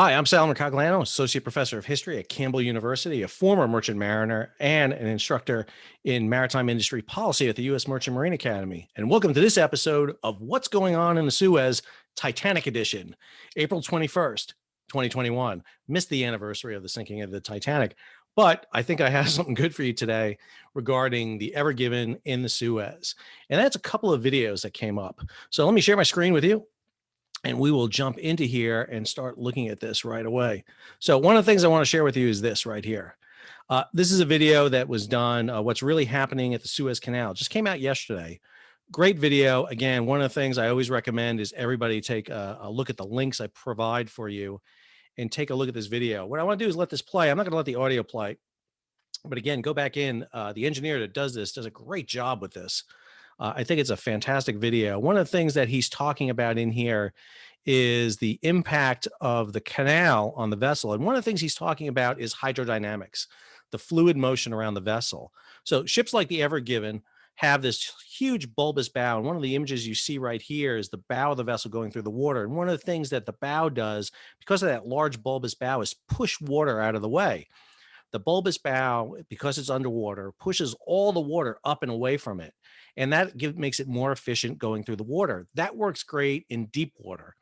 Hi, I'm Sal Mercogliano, Associate Professor of History at Campbell University, a former merchant mariner, and an instructor in maritime industry policy at the U.S. Merchant Marine Academy. And welcome to this episode of What's Going On in the Suez, Titanic Edition, April 21st, 2021. Missed the anniversary of the sinking of the Titanic, but I think I have something good for you today regarding the Ever Given in the Suez. And that's a couple of videos that came up. So let me share my screen with you, and we will jump into here and start looking at this right away. So one of the things I want to share with you is this right here. This is a video that was done, what's really happening at the Suez Canal. It just came out yesterday. Great video. Again, one of the things I always recommend is everybody take a look at the links I provide for you and take a look at this video. What I want to do is let this play. I'm not going to let the audio play. But again, go back in. The engineer that does this does a great job with this. I think it's a fantastic video. One of the things that he's talking about in here is the impact of the canal on the vessel. And one of the things he's talking about is hydrodynamics, the fluid motion around the vessel. So ships like the Ever Given have this huge bulbous bow. And one of the images you see right here is the bow of the vessel going through the water. And one of the things that the bow does, because of that large bulbous bow, is push water out of the way. The bulbous bow, because it's underwater, pushes all the water up and away from it. And that makes it more efficient going through the water. That works great in deep water.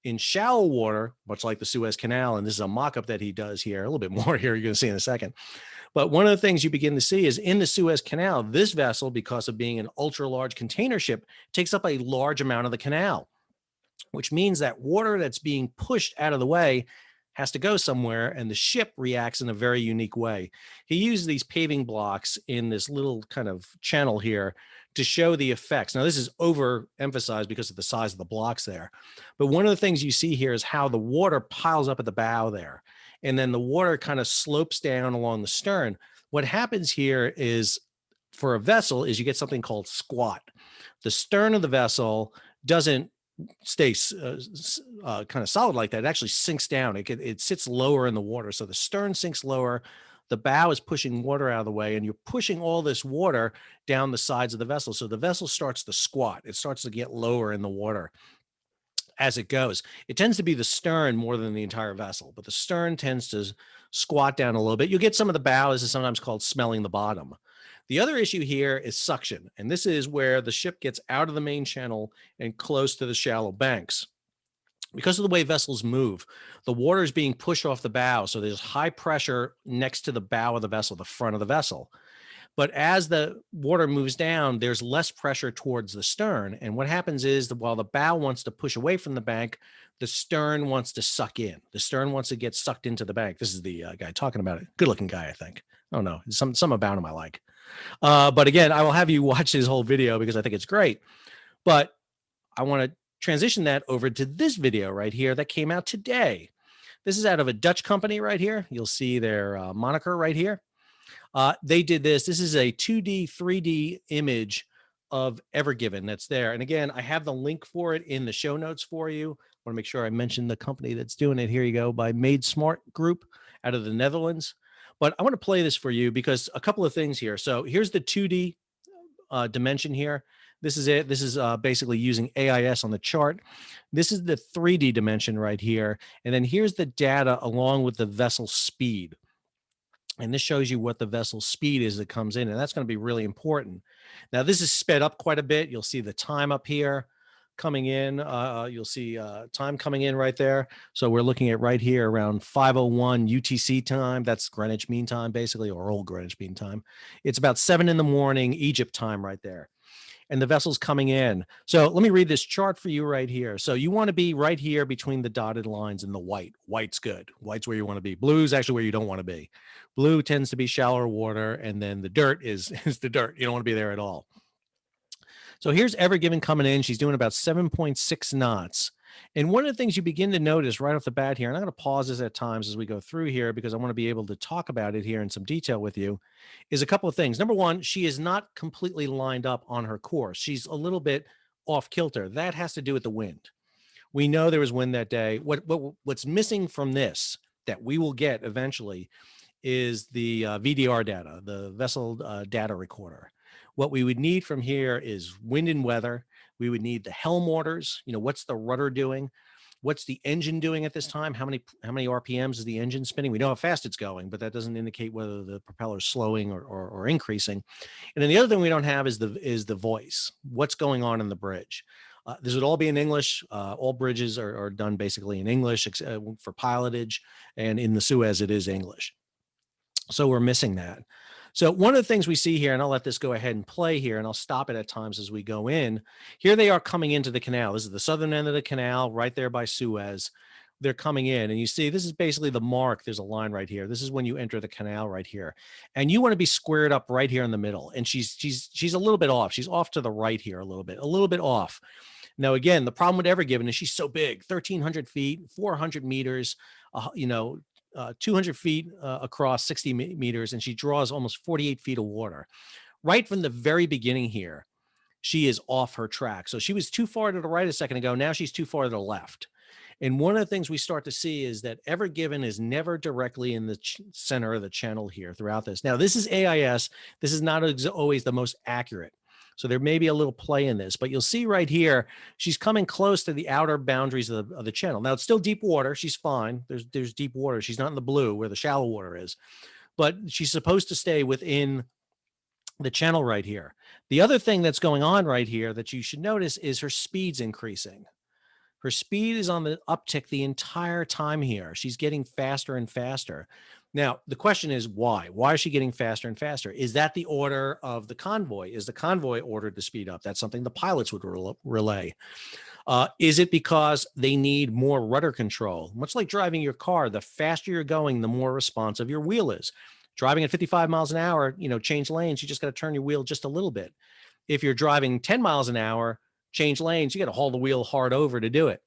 In shallow water, much like the Suez Canal, and this is a mock-up that he does here, a little bit more here you're going to see in a second. But one of the things you begin to see is in the Suez Canal, this vessel, because of being an ultra-large container ship, takes up a large amount of the canal, which means that water that's being pushed out of the way has to go somewhere, and the ship reacts in a very unique way. He used these paving blocks in this little kind of channel here to show the effects. Now, this is overemphasized because of the size of the blocks there. But one of the things you see here is how the water piles up at the bow there, and then the water kind of slopes down along the stern. What happens here is, for a vessel, is you get something called squat. The stern of the vessel doesn't stay kind of solid like that. It actually sinks down. It sits lower in the water. So the stern sinks lower. The bow is pushing water out of the way, and you're pushing all this water down the sides of the vessel. So the vessel starts to squat. It starts to get lower in the water as it goes. It tends to be the stern more than the entire vessel, but the stern tends to squat down a little bit. You'll get some of the bow, as is sometimes called smelling the bottom. The other issue here is suction, and this is where the ship gets out of the main channel and close to the shallow banks. Because of the way vessels move, the water is being pushed off the bow, so there's high pressure next to the bow of the vessel, the front of the vessel. But as the water moves down, there's less pressure towards the stern. And what happens is that while the bow wants to push away from the bank, the stern wants to suck in. The stern wants to get sucked into the bank. This is the guy talking about it. Good looking guy, I think. I don't know. Some about him I like. But again, I will have you watch his whole video because I think it's great. But I want to transition that over to this video right here that came out today. This is out of a Dutch company right here. You'll see their moniker right here. They did this. This is a 2D, 3D image of Ever Given that's there. And again, I have the link for it in the show notes for you. I want to make sure I mention the company that's doing it. Here you go, by Made Smart Group out of the Netherlands. But I want to play this for you because a couple of things here. So here's the 2D dimension here. This is it. This is basically using AIS on the chart. This is the 3D dimension right here. And then here's the data along with the vessel speed. And this shows you what the vessel speed is that comes in. And that's going to be really important. Now, this is sped up quite a bit. You'll see the time up here coming in. You'll see time coming in right there. So we're looking at right here around 5:01 UTC time. That's Greenwich Mean Time, basically, or Old Greenwich Mean Time. It's about 7 in the morning Egypt time right there. And the vessel's coming in. So let me read this chart for you right here. So you want to be right here between the dotted lines and the white. White's good. White's where you want to be. Blue is actually where you don't want to be. Blue tends to be shallower water, and then the dirt is the dirt. You don't want to be there at all. So here's Ever Given coming in. She's doing about 7.6 knots. And one of the things you begin to notice right off the bat here, and I'm going to pause this at times as we go through here because I want to be able to talk about it here in some detail with you, is a couple of things. Number one, she is not completely lined up on her course. She's a little bit off kilter. That has to do with the wind. We know there was wind that day. What's missing from this that we will get eventually is the VDR data, the vessel data recorder. What we would need from here is wind and weather. We would need the helm orders. You know, what's the rudder doing? What's the engine doing at this time? How many RPMs is the engine spinning? We know how fast it's going, but that doesn't indicate whether the propeller is slowing or increasing. And then the other thing we don't have is the voice. What's going on in the bridge? This would all be in English. All bridges are done basically in English for pilotage, and in the Suez it is English. So we're missing that. So one of the things we see here, and I'll let this go ahead and play here, and I'll stop it at times as we go in. Here they are coming into the canal. This is the southern end of the canal, right there by Suez. They're coming in, and you see this is basically the mark. There's a line right here. This is when you enter the canal right here, and you want to be squared up right here in the middle. And she's a little bit off. She's off to the right here a little bit off. Now again, the problem with Ever Given is she's so big, 1,300 feet, 400 meters. 200 feet across, 60 meters, and she draws almost 48 feet of water. Right from the very beginning here, she is off her track. So she was too far to the right a second ago. Now she's too far to the left. And one of the things we start to see is that Ever Given is never directly in the center of the channel here throughout this. Now, this is AIS. This is not always the most accurate. So there may be a little play in this, but you'll see right here, she's coming close to the outer boundaries of the channel. Now, it's still deep water. She's fine. There's deep water. She's not in the blue where the shallow water is, but she's supposed to stay within the channel right here. The other thing that's going on right here that you should notice is her speed's increasing. Her speed is on the uptick the entire time here. She's getting faster and faster. Now, the question is why? Why is she getting faster and faster? Is that the order of the convoy? Is the convoy ordered to speed up? That's something the pilots would relay. Is it because they need more rudder control? Much like driving your car, the faster you're going, the more responsive your wheel is. Driving at 55 miles an hour, change lanes, you just got to turn your wheel just a little bit. If you're driving 10 miles an hour, change lanes, you got to haul the wheel hard over to do it.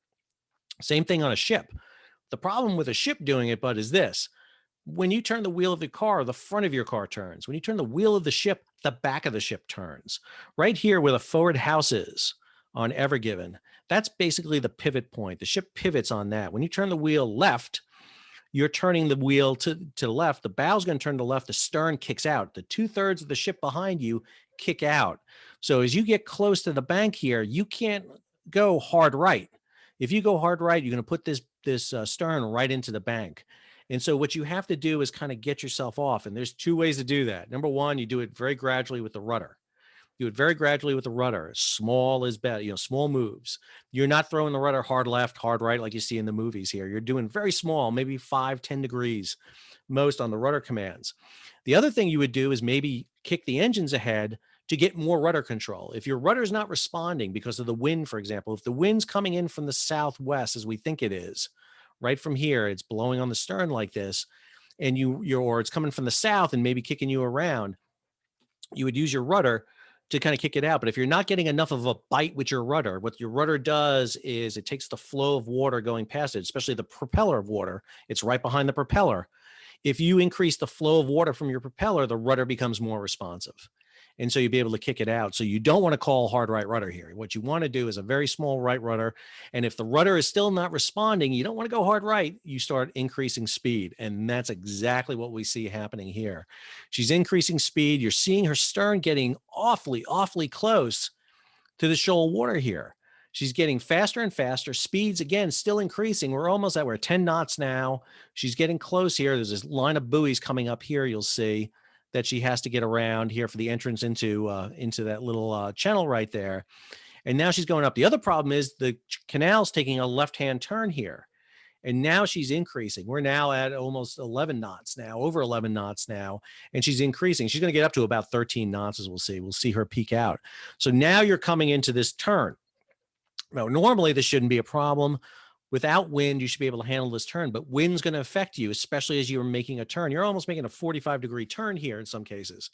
Same thing on a ship. The problem with a ship doing it, Bud, is this. When you turn the wheel of the car, the front of your car turns. When you turn the wheel of the ship, the back of the ship turns. Right here where the forward house is on Ever Given, that's basically the pivot point. The ship pivots on that. When you turn the wheel left, you're turning the wheel to the left. The bow's going to turn to the left. The stern kicks out. The 2/3 of the ship behind you kick out. So as you get close to the bank here, you can't go hard right. If you go hard right, you're going to put this stern right into the bank. And so what you have to do is kind of get yourself off. And there's two ways to do that. Number one, you do it very gradually with the rudder. Do it very gradually with the rudder. Small is better, small moves. You're not throwing the rudder hard left, hard right, like you see in the movies here. You're doing very small, maybe 5-10 degrees most on the rudder commands. The other thing you would do is maybe kick the engines ahead to get more rudder control. If your rudder is not responding because of the wind, for example, if the wind's coming in from the southwest, as we think it is, right from here, it's blowing on the stern like this, and or it's coming from the south and maybe kicking you around, you would use your rudder to kind of kick it out. But if you're not getting enough of a bite with your rudder, what your rudder does is it takes the flow of water going past it, especially the propeller of water. It's right behind the propeller. If you increase the flow of water from your propeller, the rudder becomes more responsive. And so you'll be able to kick it out. So you don't want to call hard right rudder here. What you want to do is a very small right rudder. And if the rudder is still not responding, you don't want to go hard right. You start increasing speed. And that's exactly what we see happening here. She's increasing speed. You're seeing her stern getting awfully, awfully close to the shoal water here. She's getting faster and faster. Speeds, again, still increasing. We're 10 knots now. She's getting close here. There's this line of buoys coming up here, you'll see, that she has to get around here for the entrance into that little channel right there. And now she's going up. The other problem is the canal's taking a left-hand turn here. And now she's increasing. We're now at almost 11 knots now, over 11 knots now. And she's increasing. She's going to get up to about 13 knots, as we'll see. We'll see her peak out. So now you're coming into this turn. Now, normally this shouldn't be a problem. Without wind, you should be able to handle this turn, but wind's going to affect you, especially as you're making a turn. You're almost making a 45-degree turn here in some cases,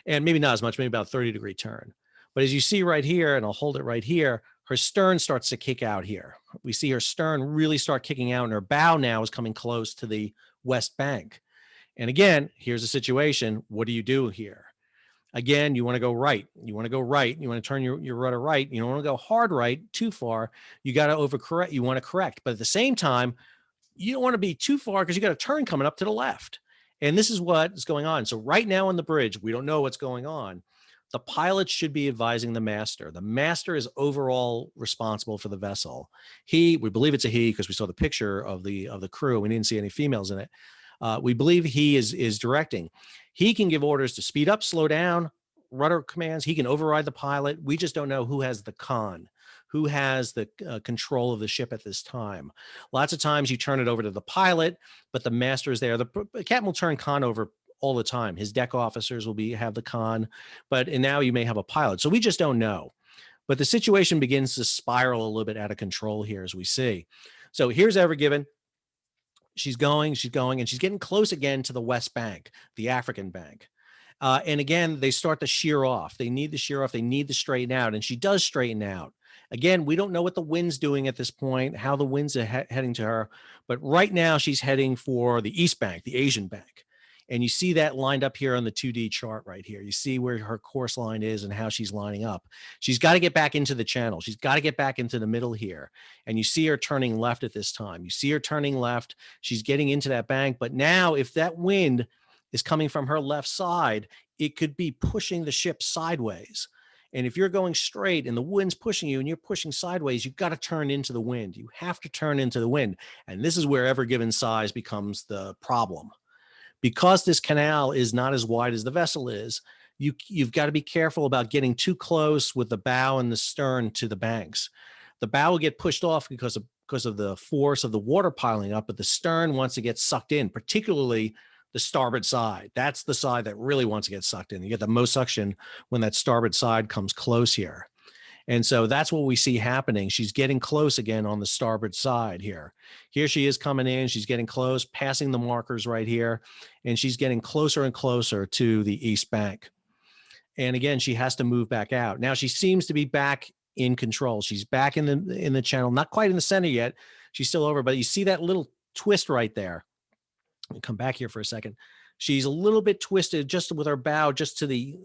and maybe not as much, maybe about a 30-degree turn. But as you see right here, and I'll hold it right here, her stern starts to kick out here. We see her stern really start kicking out, and her bow now is coming close to the west bank. And again, here's the situation. What do you do here? Again, you want to go right. You want to go right. You want to turn your rudder right. You don't want to go hard right too far. You got to overcorrect. You want to correct. But at the same time, you don't want to be too far because you got a turn coming up to the left. And this is what is going on. So right now on the bridge, we don't know what's going on. The pilot should be advising the master. The master is overall responsible for the vessel. We believe it's a he because we saw the picture of the crew. We didn't see any females in it. We believe he is directing. He can give orders to speed up, slow down, rudder commands. He can override the pilot. We just don't know who has the con, who has the control of the ship at this time. Lots of times you turn it over to the pilot, but the master is there. The captain will turn con over all the time. His deck officers will have the con, and now you may have a pilot. So we just don't know. But the situation begins to spiral a little bit out of control here, as we see. So here's Ever Given. She's going, and she's getting close again to the West Bank, the African bank. And again, they start to shear off. They need to shear off. They need to straighten out. And she does straighten out. Again, we don't know what the wind's doing at this point, how the winds are heading to her. But right now, she's heading for the East Bank, the Asian bank. And you see that lined up here on the 2D chart right here. You see where her course line is and how she's lining up. She's got to get back into the channel. She's got to get back into the middle here. And you see her turning left at this time. You see her turning left. She's getting into that bank. But now if that wind is coming from her left side, it could be pushing the ship sideways. And if you're going straight and the wind's pushing you and you're pushing sideways, you've got to turn into the wind. You have to turn into the wind. And this is where Ever Given size becomes the problem. Because this canal is not as wide as the vessel is, you've got to be careful about getting too close with the bow and the stern to the banks. The bow will get pushed off because of the force of the water piling up, but the stern wants to get sucked in, particularly the starboard side. That's the side that really wants to get sucked in. You get the most suction when that starboard side comes close here. And so that's what we see happening. She's getting close again on the starboard side here. Here she is coming in. She's getting close, passing the markers right here. And she's getting closer and closer to the East Bank. And again, she has to move back out. Now she seems to be back in control. She's back in the channel, not quite in the center yet. She's still over, but you see that little twist right there. Let me come back here for a second. She's a little bit twisted just with her bow, just to the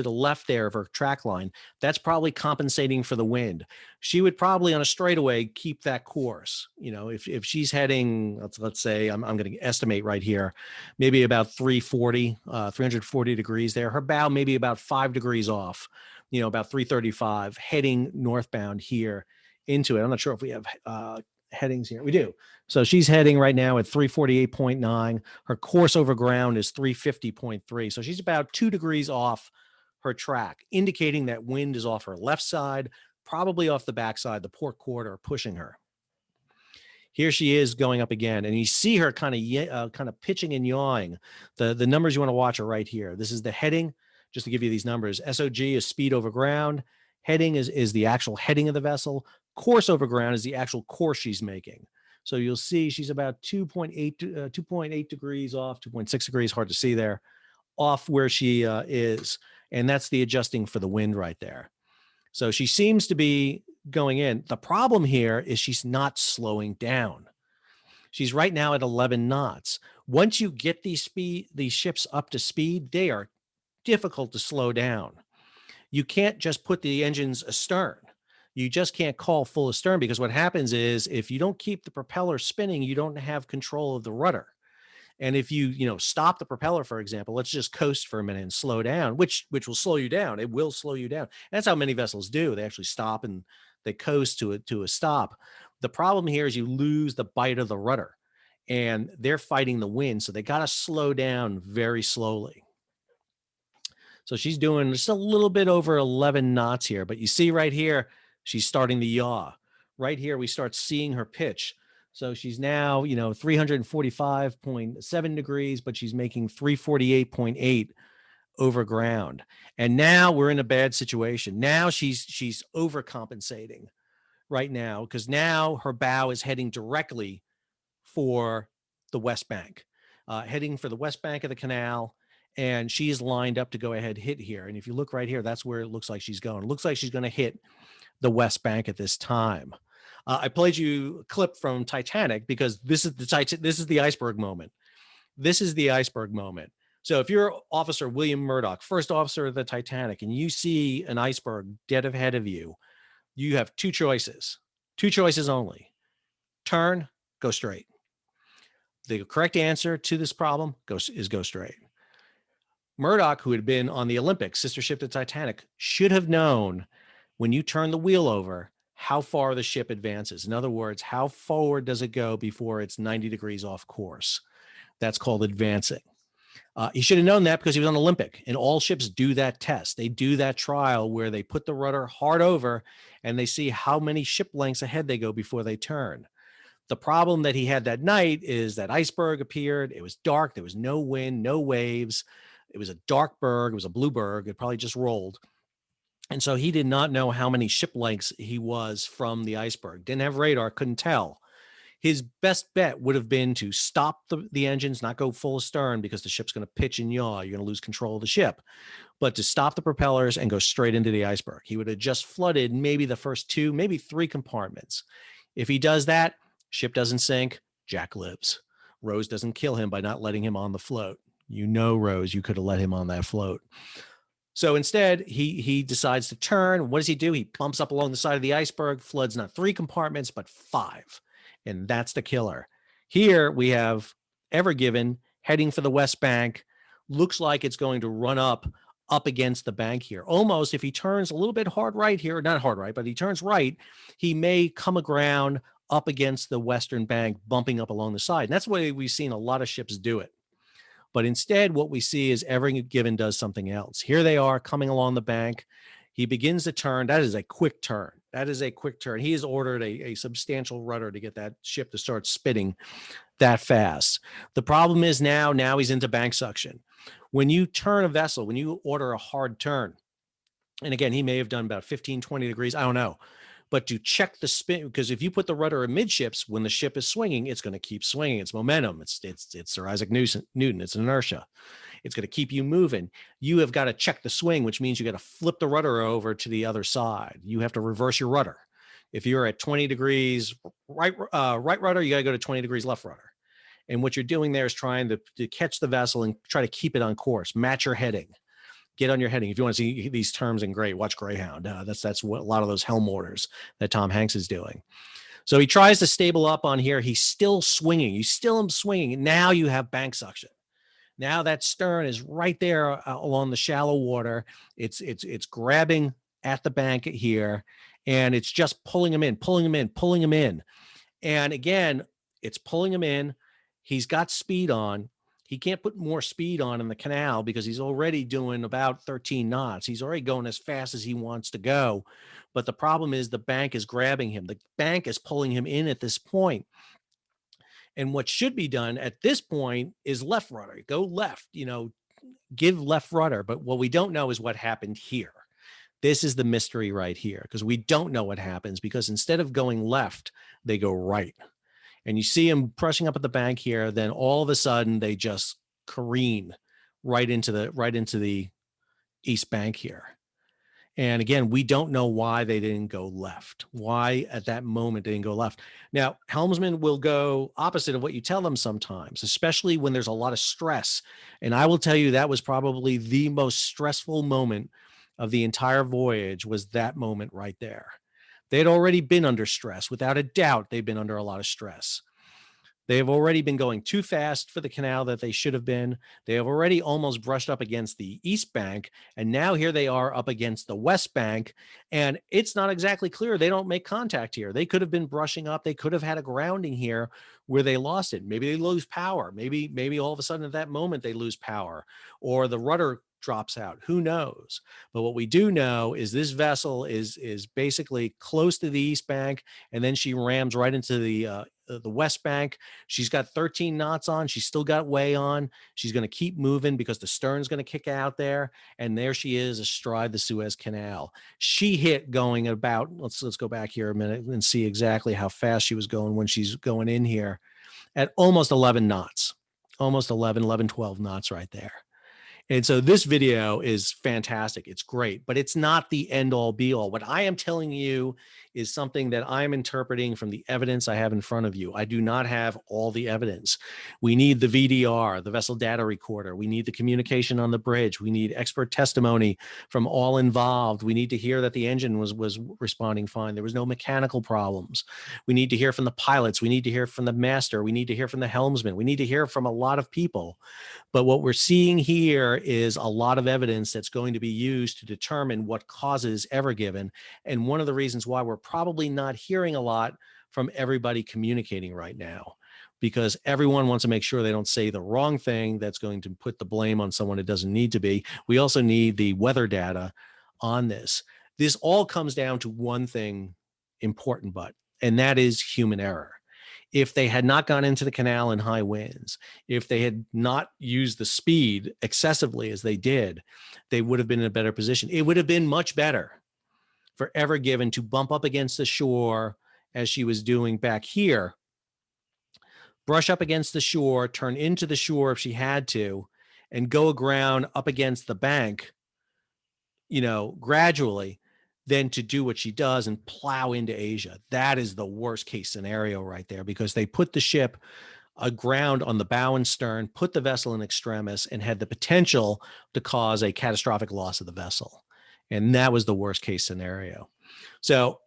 left there of her track line. That's probably compensating for the wind. She would probably on a straightaway keep that course. You know, if she's heading, let's say, I'm going to estimate right here, maybe about 340 degrees there. Her bow maybe about 5 degrees off, about 335, heading northbound here into it. I'm not sure if we have headings here. We do. So she's heading right now at 348.9. Her course over ground is 350.3. So she's about 2 degrees off her track, indicating that wind is off her left side, probably off the backside, the port quarter, pushing her. Here she is going up again, and you see her kind of pitching and yawing. The numbers you want to watch are right here. This is the heading, just to give you these numbers. SOG is speed over ground. Heading is the actual heading of the vessel. Course over ground is the actual course she's making. So you'll see she's about 2.8 degrees off, 2.6 degrees, hard to see there, off where she is. And that's the adjusting for the wind right there. So she seems to be going in. The problem here is she's not slowing down. She's right now at 11 knots. Once you get these ships up to speed, they are difficult to slow down. You can't just put the engines astern. You just can't call full astern, because what happens is if you don't keep the propeller spinning, you don't have control of the rudder. And if you stop the propeller, for example, let's just coast for a minute and slow down, which will slow you down. It will slow you down. And that's how many vessels do. They actually stop and they coast to a stop. The problem here is you lose the bite of the rudder, and they're fighting the wind. So they got to slow down very slowly. So she's doing just a little bit over 11 knots here, but you see right here, she's starting to yaw. Right here, we start seeing her pitch. So she's now, 345.7 degrees, but she's making 348.8 over ground. And now we're in a bad situation. Now she's overcompensating right now, because now her bow is heading directly for the West Bank, heading for the West Bank of the canal. And she is lined up to go ahead hit here. And if you look right here, that's where it looks like she's going. It looks like she's going to hit the West Bank at this time. I played you a clip from Titanic because this is the iceberg moment. This is the iceberg moment. So if you're Officer William Murdoch, first officer of the Titanic, and you see an iceberg dead ahead of you, you have two choices only. Turn, go straight. The correct answer to this problem is go straight. Murdoch, who had been on the Olympic, sister ship to Titanic, should have known when you turn the wheel over how far the ship advances. In other words, how forward does it go before it's 90 degrees off course? That's called advancing. He should have known that because he was on Olympic, and all ships do that test. They do that trial where they put the rudder hard over and they see how many ship lengths ahead they go before they turn. The problem that he had that night is that iceberg appeared. It was dark. There was no wind, no waves. It was a dark berg. It was a blue berg. It probably just rolled. And so he did not know how many ship lengths he was from the iceberg. Didn't have radar, couldn't tell. His best bet would have been to stop the engines, not go full astern because the ship's going to pitch and yaw. You're going to lose control of the ship. But to stop the propellers and go straight into the iceberg. He would have just flooded maybe the first 2, maybe 3 compartments. If he does that, ship doesn't sink, Jack lives. Rose doesn't kill him by not letting him on the float. You know, Rose, you could have let him on that float. So instead, he decides to turn. What does he do? He bumps up along the side of the iceberg, floods not 3 compartments, but 5. And that's the killer. Here we have Ever Given heading for the west bank. Looks like it's going to run up against the bank here. Almost, if he turns a little bit hard right here, not hard right, but he turns right, he may come aground up against the western bank, bumping up along the side. And that's the way we've seen a lot of ships do it. But instead, what we see is Ever Given does something else. Here they are coming along the bank. He begins to turn. That is a quick turn. That is a quick turn. He has ordered a substantial rudder to get that ship to start spinning that fast. The problem is now he's into bank suction. When you turn a vessel, when you order a hard turn, and again, he may have done about 15, 20 degrees, I don't know. But to check the spin, because if you put the rudder amidships, when the ship is swinging, it's going to keep swinging. It's momentum. It's Sir Isaac Newton. It's inertia. It's going to keep you moving. You have got to check the swing, which means you got to flip the rudder over to the other side. You have to reverse your rudder. If you're at 20 degrees right rudder, you got to go to 20 degrees left rudder. And what you're doing there is trying to catch the vessel and try to keep it on course, match your heading. Get on your heading. If you want to see these terms in gray, watch Greyhound. That's what a lot of those helm orders that Tom Hanks is doing. So he tries to stable up on here. He's still swinging. You still am swinging. Now you have bank suction. Now that stern is right there along the shallow water. It's grabbing at the bank here, and it's just pulling him in. And again, it's pulling him in. He's got speed on. He can't put more speed on in the canal because he's already doing about 13 knots. He's already going as fast as he wants to go. But the problem is the bank is grabbing him. The bank is pulling him in at this point. And what should be done at this point is left rudder. Go left, give left rudder. But what we don't know is what happened here. This is the mystery right here, because we don't know what happens, because instead of going left, they go right. And you see them pressing up at the bank here. Then all of a sudden they just careen right into the east bank here. And again, we don't know why they didn't go left. Why at that moment they didn't go left. Now, helmsmen will go opposite of what you tell them sometimes, especially when there's a lot of stress. And I will tell you that was probably the most stressful moment of the entire voyage, was that moment right there. They had already been under stress. Without a doubt, they've been under a lot of stress. They have already been going too fast for the canal that they should have been. They have already almost brushed up against the east bank. And now here they are up against the west bank. And it's not exactly clear. They don't make contact here. They could have been brushing up. They could have had a grounding here where they lost it. Maybe they lose power. Maybe all of a sudden at that moment they lose power, or the rudder drops out. Who knows? But what we do know is this vessel is basically close to the east bank, and then she rams right into the west bank. She's got 13 knots on. She's still got way on. She's going to keep moving because the stern's going to kick out there. And there she is astride the Suez Canal. She hit going about, let's go back here a minute and see exactly how fast she was going when she's going in here, at almost 11 knots, almost 11, 12 knots right there. And so this video is fantastic. It's great, but it's not the end all be all. What I am telling you is something that I'm interpreting from the evidence I have in front of you. I do not have all the evidence. We need the VDR, the vessel data recorder. We need the communication on the bridge. We need expert testimony from all involved. We need to hear that the engine was responding fine. There was no mechanical problems. We need to hear from the pilots. We need to hear from the master. We need to hear from the helmsman. We need to hear from a lot of people. But what we're seeing here is a lot of evidence that's going to be used to determine what causes Ever Given. And one of the reasons why we're probably not hearing a lot from everybody communicating right now, because everyone wants to make sure they don't say the wrong thing that's going to put the blame on someone it doesn't need to be. We also need the weather data on this. This all comes down to one thing important, and that is human error. If they had not gone into the canal in high winds, if they had not used the speed excessively as they did, they would have been in a better position. It would have been much better for Ever Given to bump up against the shore as she was doing back here, brush up against the shore, turn into the shore if she had to, and go aground up against the bank, gradually, than to do what she does and plow into Asia. That is the worst case scenario right there, because they put the ship aground on the bow and stern, put the vessel in extremis, and had the potential to cause a catastrophic loss of the vessel. And that was the worst case scenario. So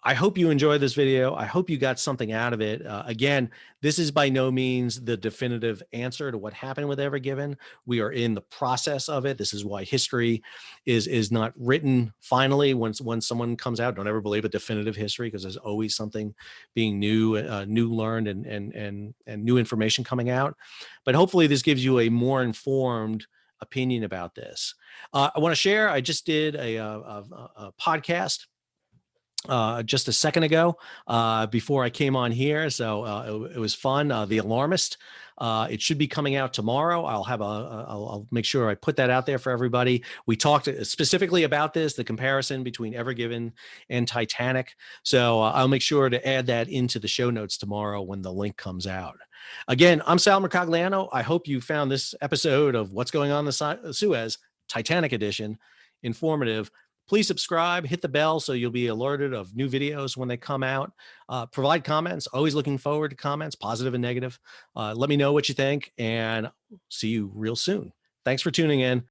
I hope you enjoyed this video. I hope you got something out of it. Again, this is by no means the definitive answer to what happened with Ever Given. We are in the process of it. This is why history is not written finally. When someone comes out, don't ever believe a definitive history, because there's always something being new learned and new information coming out. But hopefully this gives you a more informed opinion about this. I want to share, I just did a podcast just a second ago before I came on here. So it was fun. The Alarmist. It should be coming out tomorrow. I'll make sure I put that out there for everybody. We talked specifically about this, the comparison between Ever Given and Titanic. So I'll make sure to add that into the show notes tomorrow when the link comes out. Again, I'm Sal Mercogliano. I hope you found this episode of What's Going on in the Suez, Titanic Edition, informative. Please subscribe, hit the bell so you'll be alerted of new videos when they come out. Provide comments. Always looking forward to comments, positive and negative. Let me know what you think, and see you real soon. Thanks for tuning in.